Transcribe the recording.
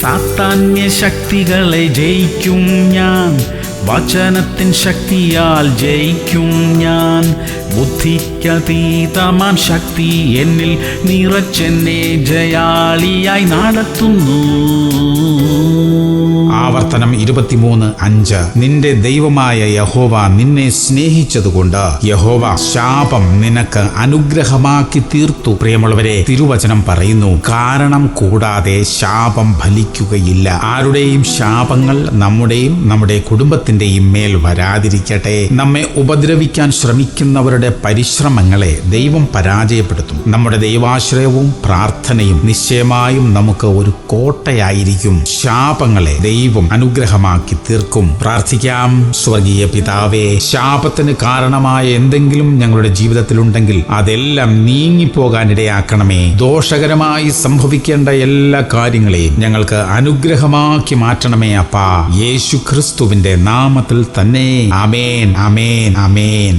സാത്താന്യ ശക്തികളെ ജയിക്കും ഞാൻ, വചനത്തിൻ ശക്തിയാൽ ജയിക്കും ഞാൻ. ബുദ്ധിക്കതീതമാം ശക്തി എന്നിൽ നിറച്ചെന്നെ ജയാളിയായി നടത്തുന്നു. ആവർത്തനം 23:5. നിന്റെ ദൈവമായ യഹോവ നിന്നെ സ്നേഹിച്ചതുകൊണ്ട് യഹോവ ശാപം നിനക്ക് അനുഗ്രഹമാക്കി തീർത്തു. പ്രിയമുള്ളവരെ, തിരുവചനം പറയുന്നു, കാരണം കൂടാതെ ശാപം ഫലിക്കുകയില്ല. ആരുടെയും ശാപങ്ങൾ നമ്മുടെയും നമ്മുടെ കുടുംബത്തിന്റെയും മേൽ വരാതിരിക്കട്ടെ. നമ്മെ ഉപദ്രവിക്കാൻ ശ്രമിക്കുന്നവരുടെ പരിശ്രമങ്ങളെ ദൈവം പരാജയപ്പെടുത്തും. നമ്മുടെ ദൈവാശ്രയവും പ്രാർത്ഥനയും നിശ്ചയമായും നമുക്ക് ഒരു കോട്ടയായിരിക്കും. ശാപങ്ങളെ ദൈവം അനുഗ്രഹമാക്കി തീർക്കും. പ്രാർത്ഥിക്കാം. സ്വർഗീയ പിതാവേ, ശാപത്തിന് കാരണമായ എന്തെങ്കിലും ഞങ്ങളുടെ ജീവിതത്തിലുണ്ടെങ്കിൽ അതെല്ലാം നീങ്ങിപ്പോകാനിടയാക്കണമേ. ദോഷകരമായി സംഭവിക്കേണ്ട എല്ലാ കാര്യങ്ങളെയും ഞങ്ങൾക്ക് അനുഗ്രഹമാക്കി മാറ്റണമേ അപ്പാ. യേശു ക്രിസ്തുവിന്റെ നാമത്തിൽ തന്നെ. ആമേൻ, ആമേൻ, ആമേൻ.